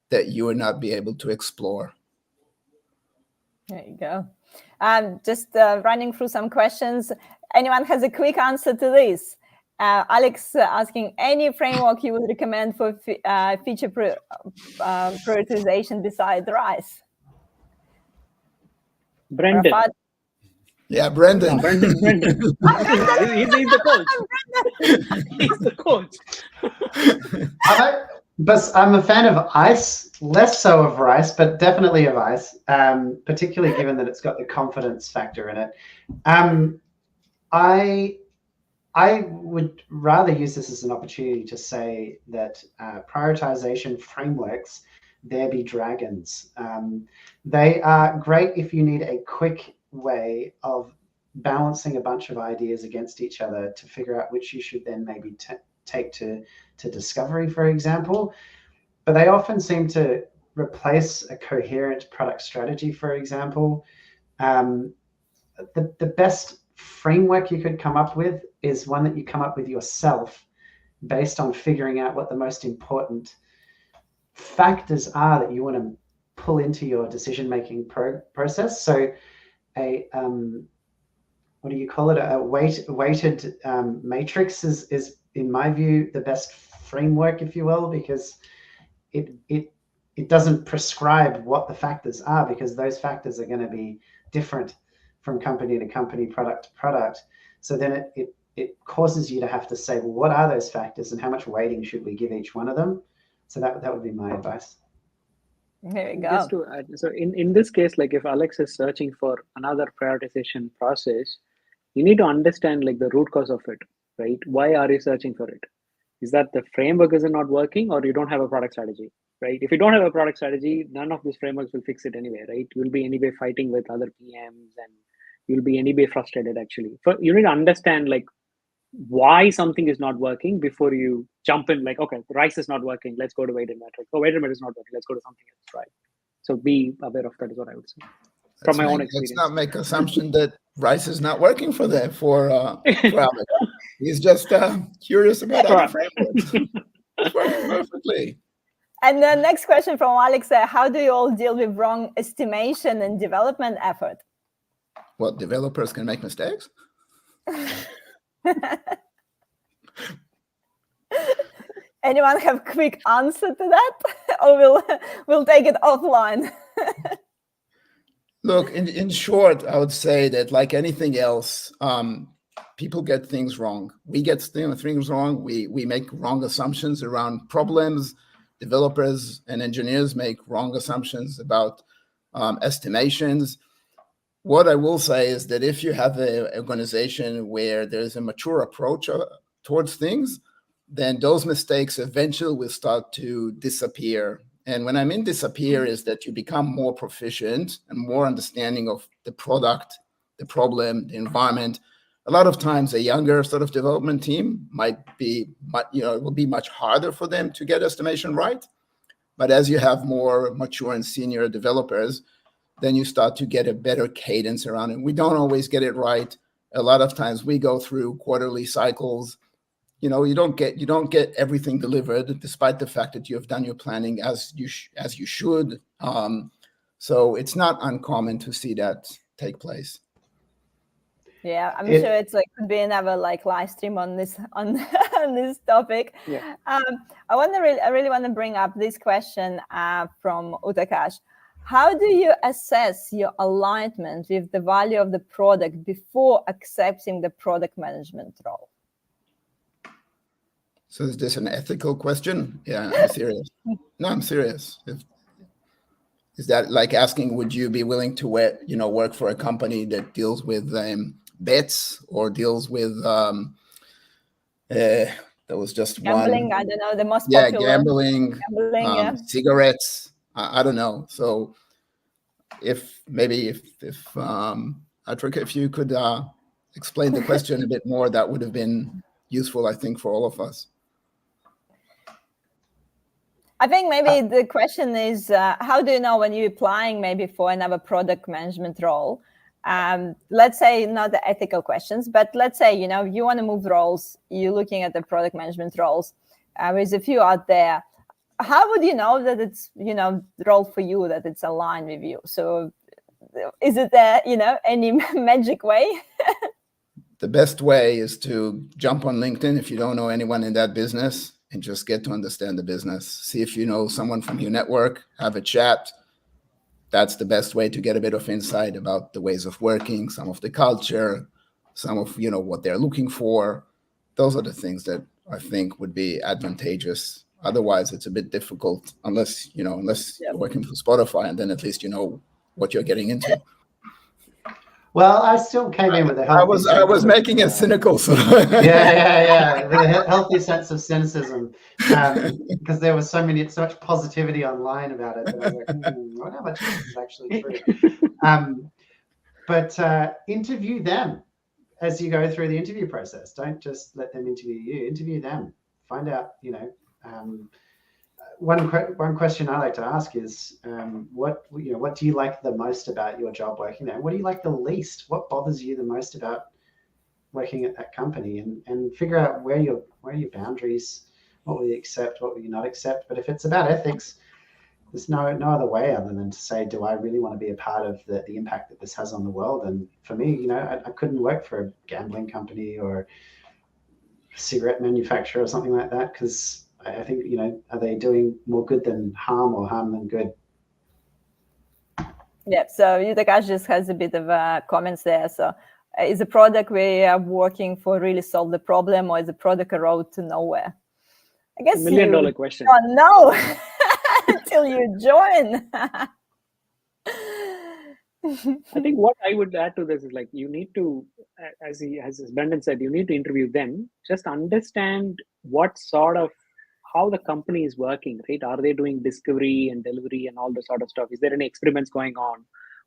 that you would not be able to explore. There you go. Just running through some questions. Anyone has a quick answer to this? Alex asking, any framework you would recommend for feature prioritization beside RISE? Brendan. Yeah, Brendan. Brendan. He's the coach. He's the coach. But I'm a fan of ice, less so of rice, but definitely of ice, particularly given that it's got the confidence factor in it. I would rather use this as an opportunity to say that prioritization frameworks, there be dragons. They are great if you need a quick way of balancing a bunch of ideas against each other to figure out which you should then maybe take to discovery, for example. But they often seem to replace a coherent product strategy, for example. The best framework you could come up with is one that you come up with yourself based on figuring out what the most important factors are that you want to pull into your decision-making process. So a what do you call it? A weighted matrix is in my view the best framework, if you will, because it doesn't prescribe what the factors are, because those factors are going to be different from company to company, product to product. So then it causes you to have to say, well, what are those factors and how much weighting should we give each one of them? So that would be my advice. There we go. Just to add, so in this case, like if Alex is searching for another prioritization process, you need to understand like the root cause of it, right? Why are you searching for it? Is that the framework is not working, or you don't have a product strategy, right? If you don't have a product strategy, none of these frameworks will fix it anyway, right? You'll be anyway fighting with other PMs and you'll be anyway frustrated actually. You need to understand like why something is not working before you jump in like, okay, rice is not working, let's go to weighted metric. Oh, weighted metric is not working, let's go to something else, right? So be aware of that is what I would say from my own experience. Let's not make assumption that rice is not working for Ahamed. He's just curious about other frameworks. It's working perfectly. And the next question from Alex, how do you all deal with wrong estimation and development effort? What, developers can make mistakes? Anyone have a quick answer to that? Or we'll take it offline? Look, in short, I would say that like anything else, people get things wrong. We get things wrong. We make wrong assumptions around problems. Developers and engineers make wrong assumptions about estimations. What I will say is that if you have an organization where there's a mature approach towards things, then those mistakes eventually will start to disappear. And when I mean disappear is that you become more proficient and more understanding of the product, the problem, the environment. A lot of times a younger sort of development team it will be much harder for them to get estimation right. But as you have more mature and senior developers, then you start to get a better cadence around it. We don't always get it right. A lot of times we go through quarterly cycles. You don't get everything delivered, despite the fact that you have done your planning as you should. So it's not uncommon to see that take place. Yeah, I'm sure it's like could be another like live stream on this on this topic. Yeah. I really want to bring up this question from Utakash. How do you assess your alignment with the value of the product before accepting the product management role? So is this an ethical question? Yeah, I'm serious. No, I'm serious. Is that like asking, would you be willing to work for a company that deals with bets or deals with there was just gambling? one. I don't know, the most popular. Gambling, cigarettes. I don't know. So if Atrika, if you could explain the question a bit more, that would have been useful, I think, for all of us. I think maybe the question is, how do you know when you're applying maybe for another product management role? Let's say not the ethical questions, but let's say, you want to move roles, you're looking at the product management roles. There's a few out there. How would you know that it's, the role for you, that it's aligned with you? So is it there, any magic way? The best way is to jump on LinkedIn if you don't know anyone in that business and just get to understand the business. See if you know someone from your network, have a chat. that's the best way to get a bit of insight about the ways of working, some of the culture, some of what they're looking for. Those are the things that I think would be advantageous. Otherwise, it's a bit difficult unless you're working for Spotify, and then at least you know what you're getting into. Well, I still came in with a healthy sense. I was making it cynical. So. Yeah. With a healthy sense of cynicism, because there was so much positivity online about it that I was like, I wonder how much of this is actually true. But interview them as you go through the interview process. Don't just let them interview you. Interview them. Find out. One question I like to ask is, what do you like the most about your job working there? What do you like the least? What bothers you the most about working at that company? And figure out where are your boundaries. What will you accept? What will you not accept? But if it's about ethics, there's no other way other than to say, do I really want to be a part of the impact that this has on the world? And for me, I couldn't work for a gambling company or a cigarette manufacturer or something like that, because I think, are they doing more good than harm or harm than good? Yeah, so Yudakash just has a bit of comments there. So is the product we are working for really solve the problem, or is the product a road to nowhere? I guess $1 million question. Oh, no, until you join. I think what I would add to this is, like, you need to, as Brendan said, you need to interview them. Just understand how the company is working, right? Are they doing discovery and delivery and all the sort of stuff? Is there any experiments going on?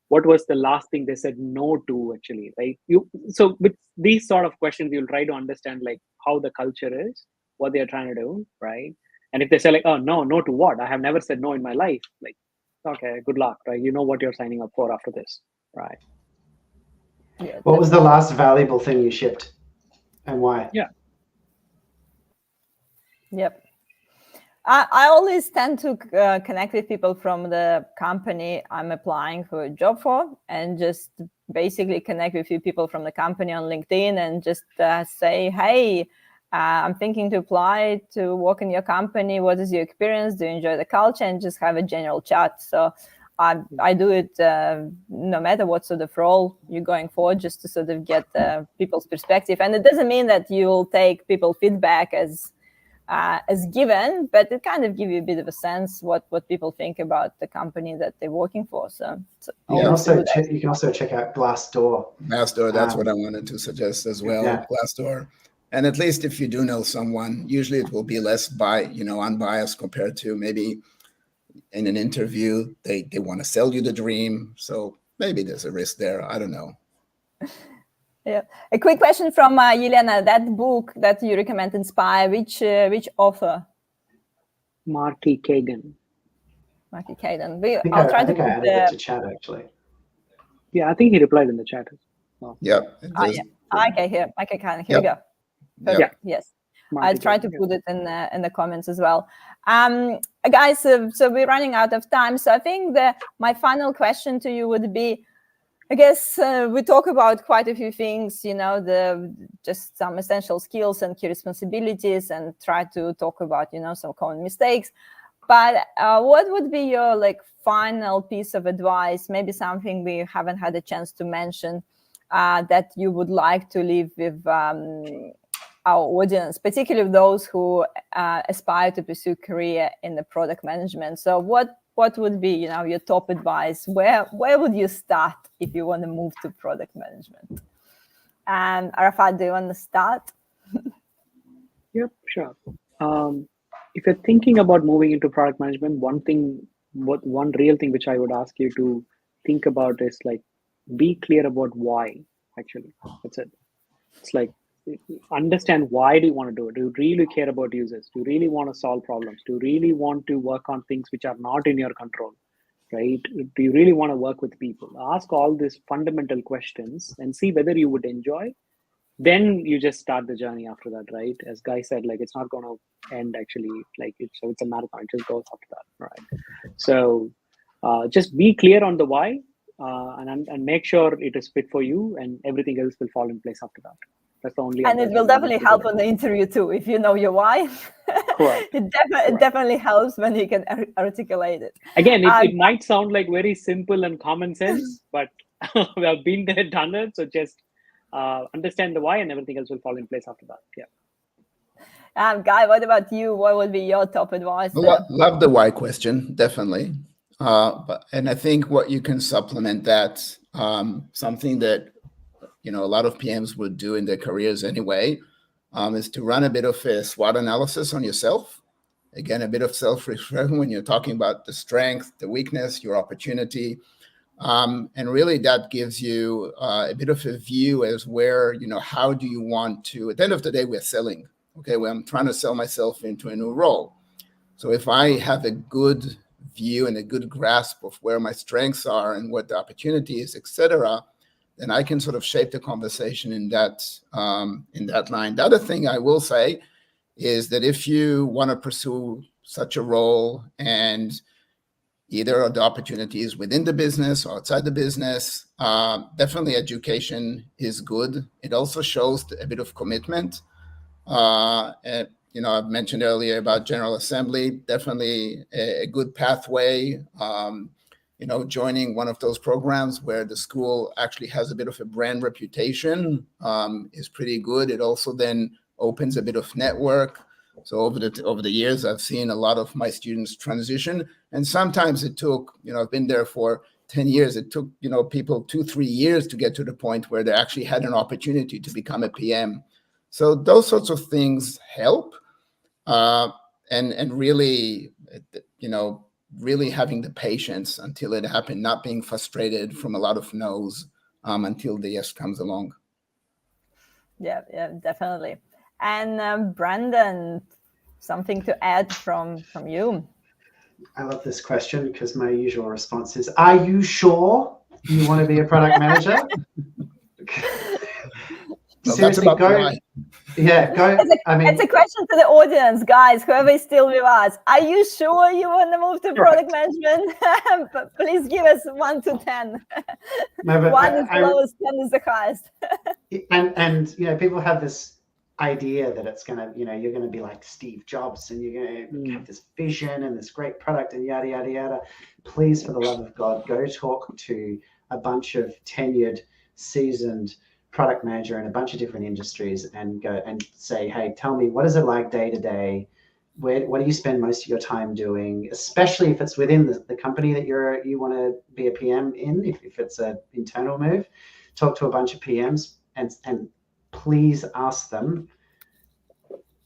What was the last thing they said no to, actually, right? So with these sort of questions, you'll try to understand, like, how the culture is, what they're trying to do, right? And if they say, like, oh, no to what? I have never said no in my life. Like, okay, good luck, right? You know what you're signing up for after this, right? Yeah, what was the last valuable thing you shipped and why? Yeah. Yep. I always tend to connect with people from the company I'm applying for a job for, and just basically connect with a few people from the company on LinkedIn and just say, hey, I'm thinking to apply to work in your company. What is your experience? Do you enjoy the culture? And just have a general chat. So I do it no matter what sort of role you're going for, just to sort of get people's perspective. And it doesn't mean that you'll take people's feedback as given, but it kind of gives you a bit of a sense what people think about the company that they're working for. So you can also check out Glassdoor. Glassdoor, that's what I wanted to suggest as well. Yeah. Glassdoor. And at least if you do know someone, usually it will be less unbiased compared to maybe in an interview, they want to sell you the dream. So maybe there's a risk there. I don't know. Yeah. A quick question from Yelena. That book that you recommend, Inspire, which author? Marty Kagan. Marty Kagan. I think I added it to chat, actually. Yeah, I think he replied in the chat. Yep. Yeah. Okay, here. Okay, here we go. Perfect. Yeah. Yes. Marty I'll try to put it in the comments as well. Guys, so we're running out of time. So I think my final question to you would be, I guess we talk about quite a few things, just some essential skills and key responsibilities, and try to talk about, some common mistakes. But what would be your final piece of advice, maybe something we haven't had a chance to mention, that you would like to leave with our audience, particularly those who aspire to pursue career in the product management? So what would be, your top advice? Where would you start if you want to move to product management? And Arafath, do you want to start? Yep, sure. If you're thinking about moving into product management, one real thing which I would ask you to think about is, be clear about why, actually. That's it. It's understand why do you want to do it. Do you really care about users? Do you really want to solve problems? Do you really want to work on things which are not in your control, right? Do you really want to work with people? Ask all these fundamental questions and see whether you would enjoy. Then you just start the journey after that, right? As Guy said, it's not going to end, actually. It's a marathon. It just goes after that, right? So just be clear on the why, and make sure it is fit for you, and everything else will fall in place after that. That's the only. And it will definitely help on the interview too, if you know your why. Correct. It definitely helps when you can articulate it. Again, it might sound like very simple and common sense, but we have been there, done it. So just understand the why, and everything else will fall in place after that. Yeah. Guy, what about you? What would be your top advice there? Love the why question, definitely. And I think what you can supplement that, something that a lot of PMs would do in their careers anyway, is to run a bit of a SWOT analysis on yourself. Again, a bit of self-reflection when you're talking about the strength, the weakness, your opportunity. And really that gives you a bit of a view as where, how do you want to, at the end of the day, we're selling. Okay, well, I'm trying to sell myself into a new role. So if I have a good view and a good grasp of where my strengths are and what the opportunity is, etc., then I can sort of shape the conversation in that line. The other thing I will say is that if you want to pursue such a role, and either the opportunity is within the business or outside the business, definitely education is good. It also shows a bit of commitment. And, I've mentioned earlier about General Assembly, definitely a good pathway. Joining one of those programs where the school actually has a bit of a brand reputation is pretty good. It also then opens a bit of network. So over the years, I've seen a lot of my students transition, and sometimes it took, I've been there for 10 years. It took, people 2-3 years to get to the point where they actually had an opportunity to become a PM. So those sorts of things help, and really, really having the patience until it happened, not being frustrated from a lot of no's until the yes comes along. Yeah, definitely. And Brandon, something to add from you? I love this question because my usual response is, are you sure you want to be a product manager? Well, Seriously, that's about go. why. Yeah, go. It's a question to the audience, guys, whoever is still with us. Are you sure you want to move to product management? But please give us 1 to 10. No, 1 is the lowest, 10 is the highest. and people have this idea that it's gonna, you're gonna be like Steve Jobs and you're gonna have this vision and this great product and yada yada yada. Please, for the love of God, go talk to a bunch of tenured, seasoned product manager in a bunch of different industries and go and say, hey, tell me, what is it like day to day? What do you spend most of your time doing, especially if it's within the company that you want to be a PM in, if it's an internal move? Talk to a bunch of PMs and please ask them,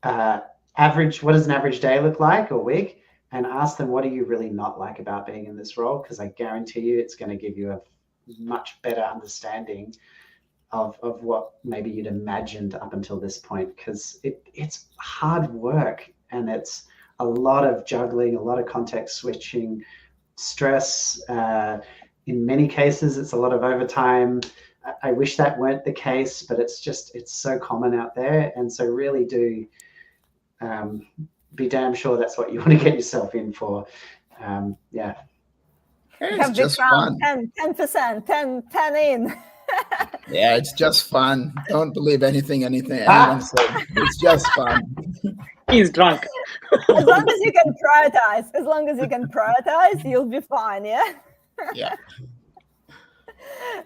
what does an average day look like or week? And ask them, what do you really not like about being in this role? Because I guarantee you it's going to give you a much better understanding of what maybe you'd imagined up until this point, because it's hard work and it's a lot of juggling, a lot of context switching, stress. In many cases, it's a lot of overtime. I wish that weren't the case, but it's so common out there. And so really do be damn sure that's what you want to get yourself in for. Yeah. It's just fun. 10%, 10 in. Yeah, it's just fun. Don't believe anything anyone said. It's just fun. He's drunk. As long as you can prioritize, you'll be fine. Yeah. Yeah.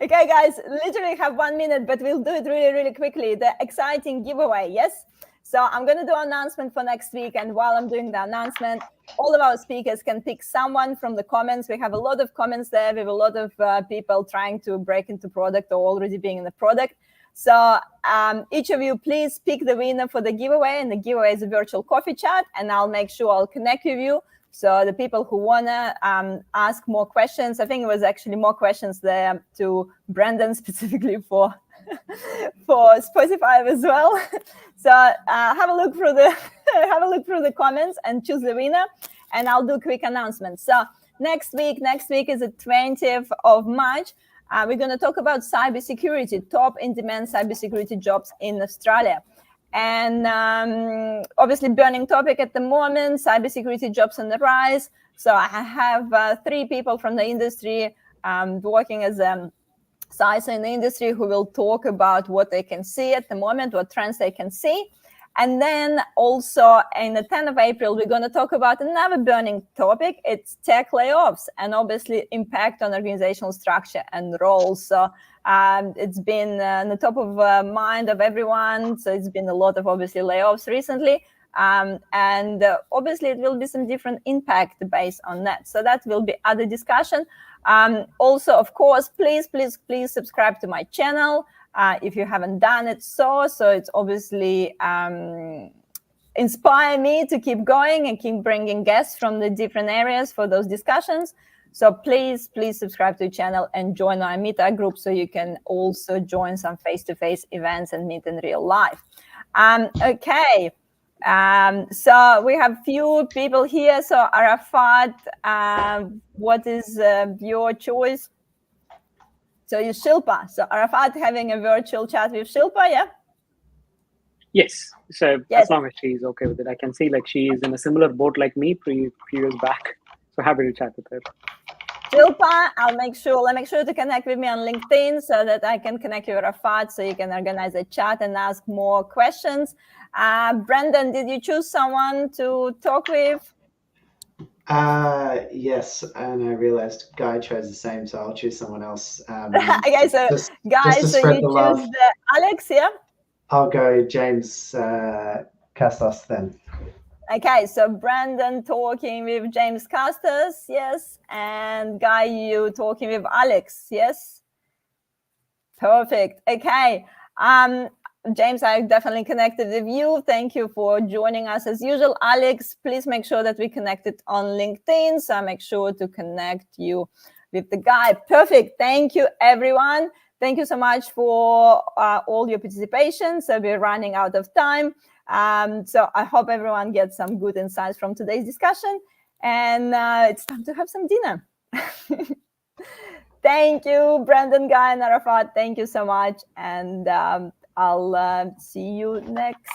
Okay, guys, literally have 1 minute, but we'll do it really, really quickly. The exciting giveaway, yes? So I'm going to do an announcement for next week. And while I'm doing the announcement, all of our speakers can pick someone from the comments. We have a lot of comments there. We have a lot of people trying to break into product or already being in the product. So each of you, please pick the winner for the giveaway. And the giveaway is a virtual coffee chat. And I'll make sure I'll connect with you. So the people who want to ask more questions, I think it was actually more questions there to Brandon specifically for Spotify as well. So have a look through the comments and choose the winner, and I'll do a quick announcement. So next week is the 20th of March. We're going to talk about cybersecurity, top in-demand cybersecurity jobs in Australia. And obviously burning topic at the moment, cybersecurity jobs on the rise. So I have 3 people from the industry working as CISO in the industry who will talk about what they can see at the moment, what trends they can see. And then also in the 10th of April, we're going to talk about another burning topic. It's tech layoffs and obviously impact on organizational structure and roles. So it's been on the top of mind of everyone. So it's been a lot of obviously layoffs recently. And obviously it will be some different impact based on that. So that will be other discussion. Also, of course, please subscribe to my channel if you haven't done it. So it's obviously inspire me to keep going and keep bringing guests from the different areas for those discussions. So please subscribe to the channel and join our meetup group so you can also join some face-to-face events and meet in real life. Okay. So we have few people here. So Arafath, what is your choice? So you Shilpa. So Arafath having a virtual chat with Shilpa, yeah? Yes. So Yes. as long as she's okay with it, I can see like she is in a similar boat like me few years back. So happy to chat with her. Shilpa, I'll make sure to connect with me on LinkedIn so that I can connect you with Arafath so you can organize a chat and ask more questions. Brendan, did you choose someone to talk with? Yes, and I realized Guy chose the same, so I'll choose someone else. Okay, so just guys, to so spread you the choose love. Alex, yeah? I'll go James Castos then. Okay, so Brandon talking with James Castos, yes, and Guy, you talking with Alex, yes? Perfect. Okay. James, I definitely connected with you. Thank you for joining us as usual. Alex, please make sure that we connected on LinkedIn. So make sure to connect you with the guy. Perfect. Thank you, everyone. Thank you so much for all your participation. So we're running out of time. So I hope everyone gets some good insights from today's discussion. And it's time to have some dinner. Thank you, Brandon, Guy, and Arafath. Thank you so much. And I'll see you next